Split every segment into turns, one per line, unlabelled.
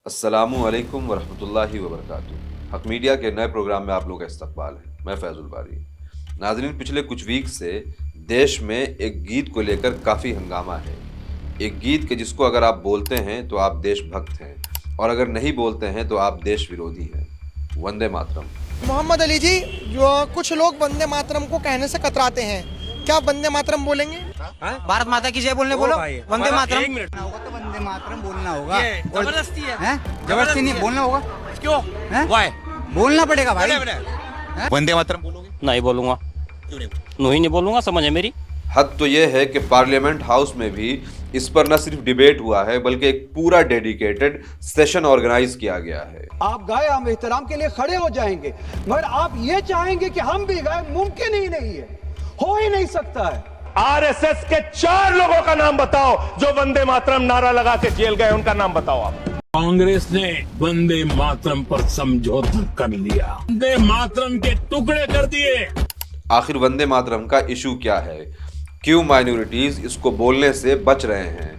अस्सलामु अलैकुम वरहमतुल्लाहि वबरकातुहू। हक मीडिया के नए प्रोग्राम में आप लोग का इस्तकबाल है। मैं फैज़ुल बारी। नाज़रीन, पिछले कुछ वीक से देश में एक गीत को लेकर काफ़ी हंगामा है। एक गीत के जिसको अगर आप बोलते हैं तो आप देशभक्त हैं, और अगर नहीं बोलते हैं तो आप देश विरोधी हैं। वंदे मातरम।
मोहम्मद अली जी, जो कुछ लोग वंदे मातरम को कहने से कतराते हैं, क्या वंदे मातरम बोलेंगे?
भारत माता की जय बोलने बोलो। वंदे मातरम
होगा तो वंदे मातरम बोलना होगा।
जबरदस्ती है।
जबरदस्ती नहीं, बोलना होगा।
क्यों?
वाई बोलना पड़ेगा भाई।
वंदे मातरम बोलोगे?
नहीं बोलूंगा।
क्यों नहीं?
नहीं बोलूंगा, समझ है मेरी।
हद तो यह है कि पार्लियामेंट हाउस में भी इस पर न सिर्फ डिबेट हुआ है बल्कि एक पूरा डेडिकेटेड सेशन ऑर्गेनाइज किया गया है।
आप गाए, हम एहतराम के लिए खड़े हो जाएंगे, मगर आप ये चाहेंगे कि हम भी गाए, मुमकिन ही नहीं है, हो ही नहीं सकता है।
आरएसएस के 4 लोगों का नाम बताओ जो वंदे मातरम नारा लगा के जेल गए, उनका नाम बताओ आप।
कांग्रेस ने वंदे मातरम पर समझौता कर लिया, वंदे मातरम के टुकड़े कर दिए।
आखिर वंदे मातरम का इशू क्या है? क्यों माइनॉरिटीज इसको बोलने से बच रहे हैं?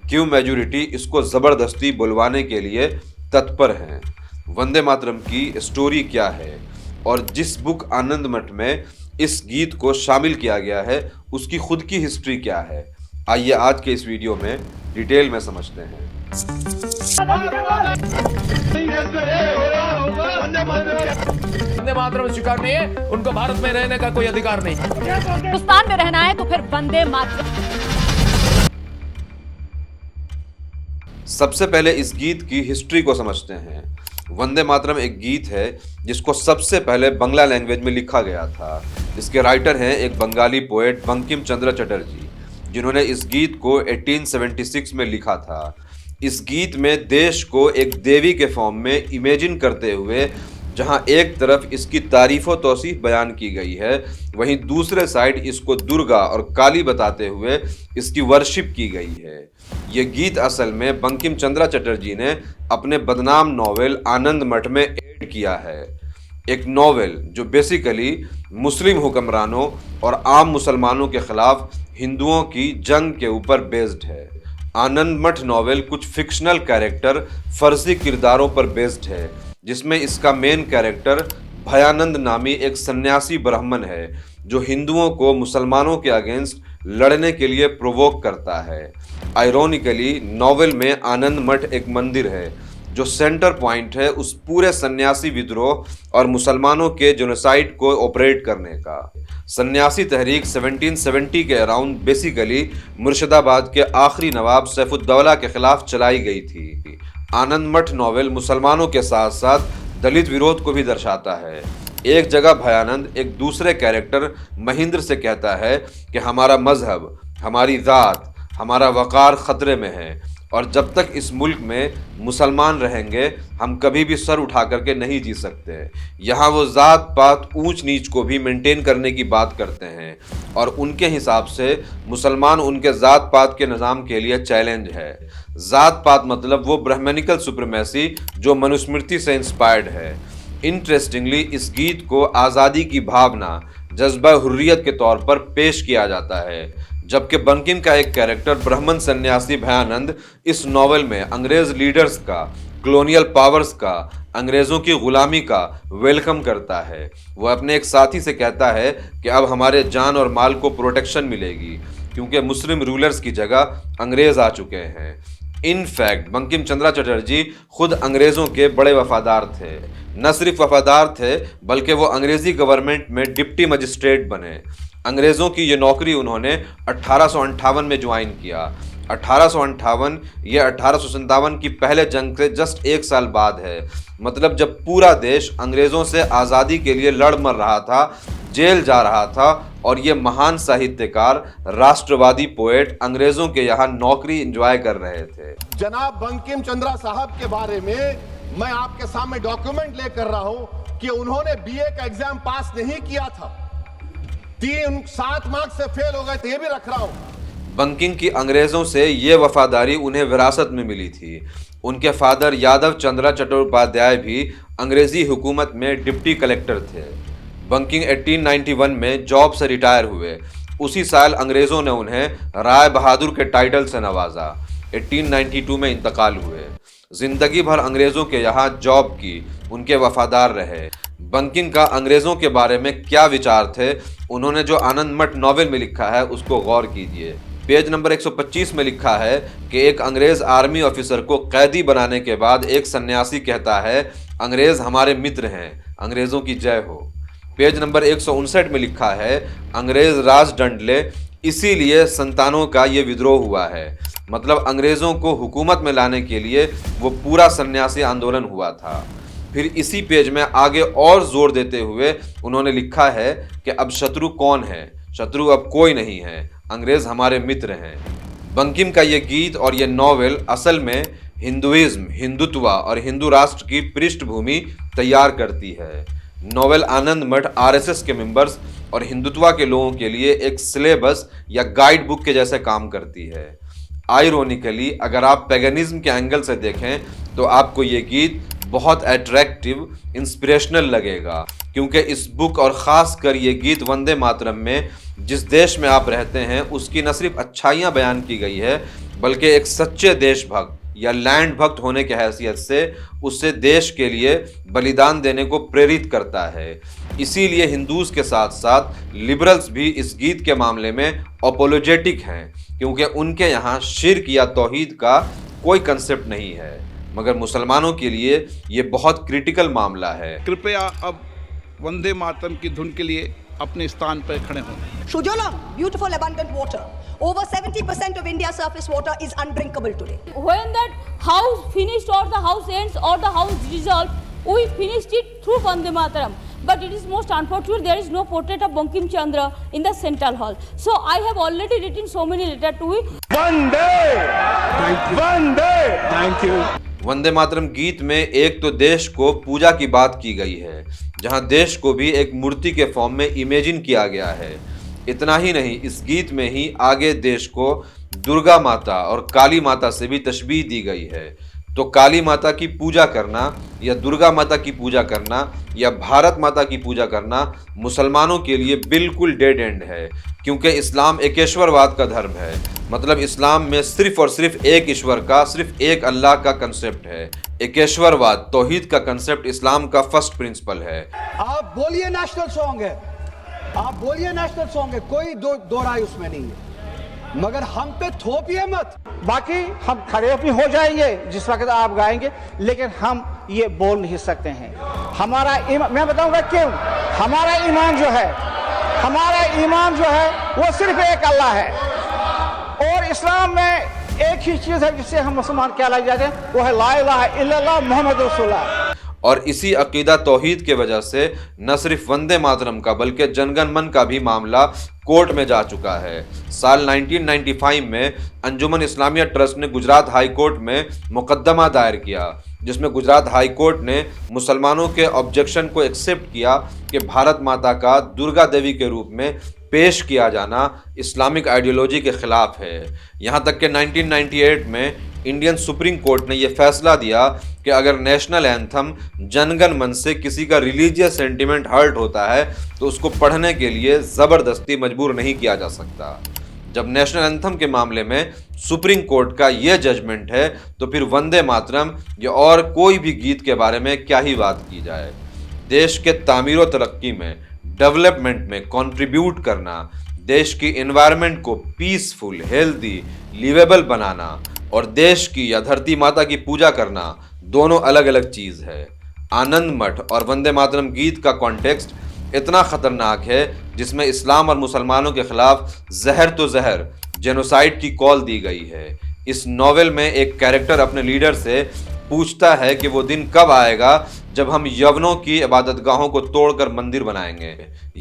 क्यों मेजॉरिटी इसको जबरदस्ती बुलवाने के लिए तत्पर हैं? वंदे मातरम की स्टोरी क्या है और जिस बुक आनंद मठ में इस गीत को शामिल किया गया है उसकी खुद की हिस्ट्री क्या है? आइए आज के इस वीडियो में डिटेल में समझते हैं।
वंदे मातरम स्वीकार नहीं है, उनको भारत में रहने का कोई अधिकार नहीं।
हिंदुस्तान में रहना है तो फिर वंदे मातरम।
सबसे पहले इस गीत की हिस्ट्री को समझते हैं। वंदे मातरम एक गीत है जिसको सबसे पहले बंगला लैंग्वेज में लिखा गया था। इसके राइटर हैं एक बंगाली पोएट बंकिम चंद्र चटर्जी, जिन्होंने इस गीत को 1876 में लिखा था। इस गीत में देश को एक देवी के फॉर्म में इमेजिन करते हुए जहां एक तरफ इसकी तारीफ और तौसीफ बयान की गई है, वहीं दूसरे साइड इसको दुर्गा और काली बताते हुए इसकी वर्शिप की गई है। ये गीत असल में बंकिम चंद्र चटर्जी ने अपने बदनाम नॉवेल आनंद मठ में ऐड किया है। एक नॉवेल जो बेसिकली मुस्लिम हुक्मरानों और आम मुसलमानों के खिलाफ हिंदुओं की जंग के ऊपर बेस्ड है। आनंद मठ नॉवेल कुछ फिक्शनल कैरेक्टर, फर्जी किरदारों पर बेस्ड है, जिसमें इसका मेन कैरेक्टर भयानंद नामी एक सन्यासी ब्राह्मण है जो हिंदुओं को मुसलमानों के अगेंस्ट लड़ने के लिए प्रोवोक करता है। आयरोनिकली नॉवेल में आनंद मठ एक मंदिर है जो सेंटर पॉइंट है उस पूरे सन्यासी विद्रोह और मुसलमानों के जेनोसाइड को ऑपरेट करने का। सन्यासी तहरीक 1770 के अराउंड बेसिकली मुर्शिदाबाद के आखिरी नवाब सैफुद्दौला के खिलाफ चलाई गई थी। आनंद मठ नॉवेल मुसलमानों के साथ साथ दलित विरोध को भी दर्शाता है। एक जगह भयानंद एक दूसरे कैरेक्टर महेंद्र से कहता है कि हमारा मजहब, हमारी ज़ात, हमारा वक़ार ख़तरे में है और जब तक इस मुल्क में मुसलमान रहेंगे हम कभी भी सर उठा करके नहीं जी सकते। यहाँ वो ज़ात पात ऊंच नीच को भी मेंटेन करने की बात करते हैं और उनके हिसाब से मुसलमान उनके ज़ात पात के निज़ाम के लिए चैलेंज है। ज़ात पात मतलब वो ब्राह्मणिकल सुप्रीमेसी जो मनुस्मृति से इंस्पायर्ड है। इंटरेस्टिंगली इस गीत को आज़ादी की भावना, जज्बा हुर्रियत के तौर पर पेश किया जाता है, जबकि बंकिम का एक कैरेक्टर ब्राह्मण सन्यासी भयानंद इस नॉवेल में अंग्रेज लीडर्स का, कॉलोनियल पावर्स का, अंग्रेज़ों की गुलामी का वेलकम करता है। वह अपने एक साथी से कहता है कि अब हमारे जान और माल को प्रोटेक्शन मिलेगी क्योंकि मुस्लिम रूलर्स की जगह अंग्रेज़ आ चुके हैं। इनफैक्ट बंकिम चंद्र चटर्जी खुद अंग्रेज़ों के बड़े वफादार थे। न सिर्फ वफादार थे बल्कि वो अंग्रेज़ी गवर्नमेंट में डिप्टी मजिस्ट्रेट बने। अंग्रेज़ों की ये नौकरी उन्होंने 1858 में ज्वाइन किया। 1858 ये 1857 की पहले जंग से जस्ट एक साल बाद है। मतलब जब पूरा देश अंग्रेज़ों से आज़ादी के लिए लड़ मर रहा था, जेल जा रहा था और ये महान साहित्यकार, राष्ट्रवादी पोएट अंग्रेज़ों के यहाँ नौकरी एंजॉय कर रहे थे।
जनाब बंकिम चंद्रा साहब के बारे में मैं आपके सामने डॉक्यूमेंट लेकर रहा हूं कि उन्होंने बीए का एग्जाम पास नहीं किया था, 7 मार्क्स से फेल हो गए थे, ये भी रख रहा हूं।
बंकिम की अंग्रेज़ों से ये वफादारी उन्हें विरासत में मिली थी। उनके फादर यादव चंद्रा चट्टोपाध्याय भी अंग्रेज़ी हुकूमत में डिप्टी कलेक्टर थे। बंकिम 1891 में जॉब से रिटायर हुए। उसी साल अंग्रेज़ों ने उन्हें राय बहादुर के टाइटल से नवाजा। 1892 में इंतकाल हुए। जिंदगी भर अंग्रेजों के यहाँ जॉब की, उनके वफादार रहे। बंकिम का अंग्रेजों के बारे में क्या विचार थे, उन्होंने जो आनंद मठ नॉवेल में लिखा है उसको गौर कीजिए। पेज नंबर 125 में लिखा है कि एक अंग्रेज आर्मी ऑफिसर को कैदी बनाने के बाद एक सन्यासी कहता है, अंग्रेज हमारे मित्र हैं, अंग्रेजों की जय हो। पेज नंबर 159 में लिखा है, अंग्रेज राज डंडले, इसीलिए संतानों का ये विद्रोह हुआ है। मतलब अंग्रेजों को हुकूमत में लाने के लिए वो पूरा सन्यासी आंदोलन हुआ था। फिर इसी पेज में आगे और जोर देते हुए उन्होंने लिखा है कि अब शत्रु कौन है, शत्रु अब कोई नहीं है, अंग्रेज हमारे मित्र हैं। बंकिम का ये गीत और ये नॉवेल असल में हिंदुइज्म, हिंदुत्व और हिंदू राष्ट्र की पृष्ठभूमि तैयार करती है। नॉवेल आनंद मठ आरएसएस के मेंबर्स और हिंदुत्व के लोगों के लिए एक सिलेबस या गाइड बुक के जैसे काम करती है। आयरोनिकली अगर आप पैगनिज्म के एंगल से देखें तो आपको ये गीत बहुत अट्रैक्टिव, इंस्पिरेशनल लगेगा, क्योंकि इस बुक और ख़ास कर ये गीत वंदे मातरम में जिस देश में आप रहते हैं उसकी न सिर्फ अच्छाइयाँ बयान की गई है, बल्कि एक सच्चे देशभक्त या लैंड भक्त होने की हैसियत से उससे देश के लिए बलिदान देने को प्रेरित करता है। इसीलिए हिंदूज के साथ साथ लिबरल्स भी इस गीत के मामले में अपोलोजेटिक हैं, क्योंकि उनके यहाँ शिर्क या तौहीद का कोई कंसेप्ट नहीं है, मगर मुसलमानों के लिए ये बहुत क्रिटिकल मामला है।
कृपया अब वंदे मातरम की धुन के लिए अपने स्थान पर खड़े हों।
Sujolam, beautiful abundant water. Over 70% of India's surface water is undrinkable today.
When that house finished or the house ends or the house dissolved, we finished it through Vande Mataram. But it is most unfortunate there is no portrait of Bankim Chandra in the Central Hall. So I have already written so many letters to it.
वंदे, वंदे, thank you.
Vande Mataram गीत में एक तो देश को पूजा की बात की गई है, जहां देश को भी एक मूर्ति के फॉर्म में इमेजिन किया गया है। इतना ही नहीं, इस गीत में ही आगे देश को दुर्गा माता और काली माता से भी तशबीह दी गई है। तो काली माता की पूजा करना या दुर्गा माता की पूजा करना या भारत माता की पूजा करना मुसलमानों के लिए बिल्कुल डेड एंड है, क्योंकि इस्लाम एकेश्वरवाद का धर्म है। मतलब इस्लाम में सिर्फ और सिर्फ एक ईश्वर का, सिर्फ एक अल्लाह का कंसेप्ट है। एकेश्वरवाद, तौहीद का कंसेप्ट इस्लाम का फर्स्ट प्रिंसिपल है।
आप बोलिए नेशनल सॉन्ग है, आप बोलिए नेशनल सॉन्ग है, कोई दो राय उसमें नहीं है, मगर हम पे थोपिए मत।
बाकी हम खड़े भी हो जाएंगे जिस वक्त आप गाएंगे, लेकिन हम ये बोल नहीं सकते हैं। हमारा मैं बताऊंगा क्यों। हमारा ईमान जो है, हमारा ईमान जो है वो सिर्फ एक अल्लाह है, और इस्लाम में एक ही चीज है जिससे हम मुसलमान कहलाए जाते हैं, वो है ला इलाहा इल्लल्लाह मुहम्मद रसूलुल्लाह।
और इसी अकीदा तौहीद के वजह से न सिर्फ वंदे मातरम का बल्कि जनगण मन का भी मामला कोर्ट में जा चुका है। साल 1995 में अंजुमन इस्लामिया ट्रस्ट ने गुजरात हाई कोर्ट में मुकदमा दायर किया, जिसमें गुजरात हाई कोर्ट ने मुसलमानों के ऑब्जेक्शन को एक्सेप्ट किया कि भारत माता का दुर्गा देवी के रूप में पेश किया जाना इस्लामिक आइडियोलॉजी के खिलाफ है। यहाँ तक कि 1998 में इंडियन सुप्रीम कोर्ट ने यह फैसला दिया कि अगर नेशनल एंथम जनगण मन से किसी का रिलीजियस सेंटिमेंट हर्ट होता है तो उसको पढ़ने के लिए ज़बरदस्ती मजबूर नहीं किया जा सकता। जब नेशनल एंथम के मामले में सुप्रीम कोर्ट का यह जजमेंट है तो फिर वंदे मातरम या और कोई भी गीत के बारे में क्या ही बात की जाए। देश के तामीर और तरक्की में, डेवलपमेंट में कंट्रीब्यूट करना, देश की एनवायरनमेंट को पीसफुल, हेल्दी, लिवेबल बनाना और देश की या धरती माता की पूजा करना दोनों अलग अलग चीज़ है। आनंद मठ और वंदे मातरम गीत का कॉन्टेक्स्ट इतना ख़तरनाक है जिसमें इस्लाम और मुसलमानों के खिलाफ जहर तो जहर, जेनोसाइड की कॉल दी गई है। इस नॉवेल में एक कैरेक्टर अपने लीडर से पूछता है कि वो दिन कब आएगा जब हम यवनों की इबादतगाहों को तोड़कर मंदिर बनाएंगे।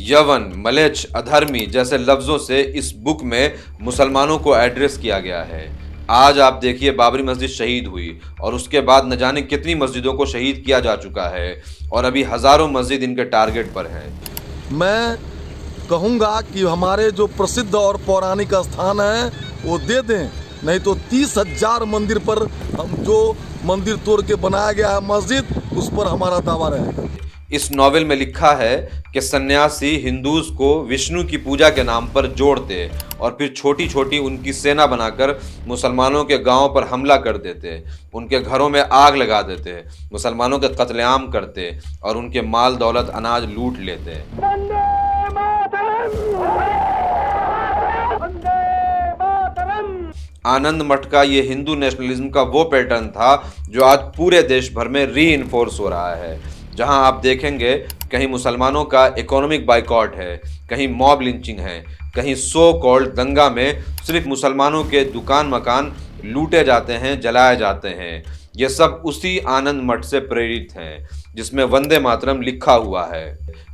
यवन, मलेच्छ, अधर्मी जैसे लफ्ज़ों से इस बुक में मुसलमानों को एड्रेस किया गया है। आज आप देखिए, बाबरी मस्जिद शहीद हुई और उसके बाद न जाने कितनी मस्जिदों को शहीद किया जा चुका है और अभी हज़ारों मस्जिद इनके टारगेट पर है।
मैं कहूँगा कि हमारे जो प्रसिद्ध और पौराणिक स्थान है वो दे दें, नहीं तो 30,000 मंदिर पर हम जो मंदिर तोड़ के बनाया गया है मस्जिद, उस पर हमारा दावा रहेगा।
इस नॉवेल में लिखा है कि सन्यासी हिंदूज को विष्णु की पूजा के नाम पर जोड़ते और फिर छोटी छोटी उनकी सेना बनाकर मुसलमानों के गांवों पर हमला कर देते, उनके घरों में आग लगा देते, मुसलमानों के कत्लेआम करते और उनके माल दौलत अनाज लूट लेते। आनंद मठ का ये हिंदू नेशनलिज्म का वो पैटर्न था जो आज पूरे देश भर में रीइंफोर्स हो रहा है। जहां आप देखेंगे कहीं मुसलमानों का इकोनॉमिक बाइकॉट है, कहीं मॉब लिंचिंग है, कहीं सो कॉल्ड दंगा में सिर्फ मुसलमानों के दुकान मकान लूटे जाते हैं, जलाए जाते हैं। ये सब उसी आनंद मठ से प्रेरित हैं जिसमें वंदे मातरम लिखा हुआ है।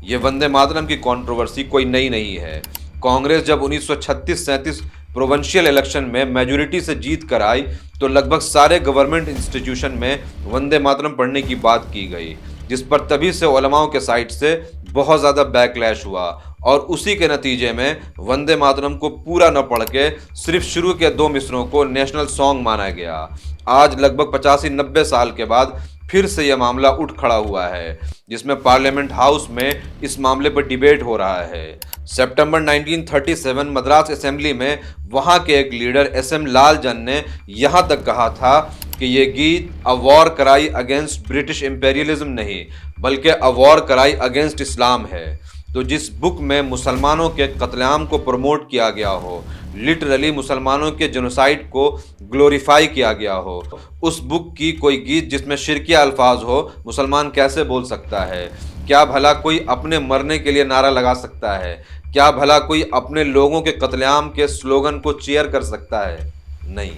ये वंदे मातरम की कंट्रोवर्सी कोई नई नहीं है। कांग्रेस जब 1936-37 प्रोविंशियल इलेक्शन में मेजोरिटी से जीत कर आई तो लगभग सारे गवर्नमेंट इंस्टीट्यूशन में वंदे मातरम पढ़ने की बात की गई, जिस पर तभी से उलमाओं के साइड से बहुत ज़्यादा बैकलैश हुआ और उसी के नतीजे में वंदे मातरम को पूरा न पढ़ के सिर्फ शुरू के 2 मिसरों को नेशनल सॉन्ग माना गया। आज लगभग 85-90 साल के बाद फिर से यह मामला उठ खड़ा हुआ है, जिसमें पार्लियामेंट हाउस में इस मामले पर डिबेट हो रहा है। सितंबर 1937 मद्रास असेंबली में वहां के एक लीडर SM लालजन ने यहां तक कहा था कि ये गीत अ वॉर कराई अगेंस्ट ब्रिटिश इंपेरियलिज्म नहीं बल्कि अ वॉर कराई अगेंस्ट इस्लाम है। तो जिस बुक में मुसलमानों के कत्लेआम को प्रमोट किया गया हो, लिटरली मुसलमानों के जेनोसाइड को ग्लोरीफाई किया गया हो, उस बुक की कोई गीत जिसमें शिरकिया अल्फाज हो मुसलमान कैसे बोल सकता है? क्या भला कोई अपने मरने के लिए नारा लगा सकता है? क्या भला कोई अपने लोगों के कत्लेआम के स्लोगन को चीयर कर सकता है? नहीं।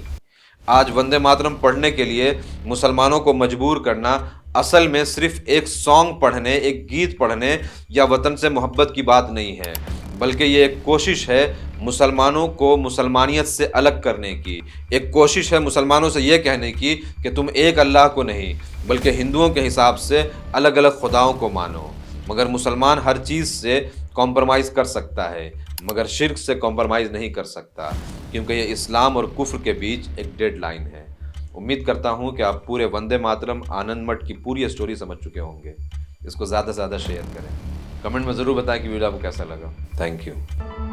आज वंदे मातरम पढ़ने के लिए मुसलमानों को मजबूर करना असल में सिर्फ एक सॉन्ग पढ़ने, एक गीत पढ़ने या वतन से मोहब्बत की बात नहीं है, बल्कि ये एक कोशिश है मुसलमानों को मुसलमानियत से अलग करने की। एक कोशिश है मुसलमानों से ये कहने की कि तुम एक अल्लाह को नहीं बल्कि हिंदुओं के हिसाब से अलग अलग खुदाओं को मानो। मगर मुसलमान हर चीज़ से कॉम्प्रोमाइज़ कर सकता है, मगर शिर्क से कॉम्प्रोमाइज़ नहीं कर सकता, क्योंकि ये इस्लाम और कुफ्र के बीच एक डेड लाइन है। उम्मीद करता हूँ कि आप पूरे वंदे मातरम आनंद मठ की पूरी स्टोरी समझ चुके होंगे। इसको ज़्यादा से ज़्यादा शेयर करें। कमेंट में ज़रूर बताएं कि वीडियो आपको कैसा लगा। Thank you.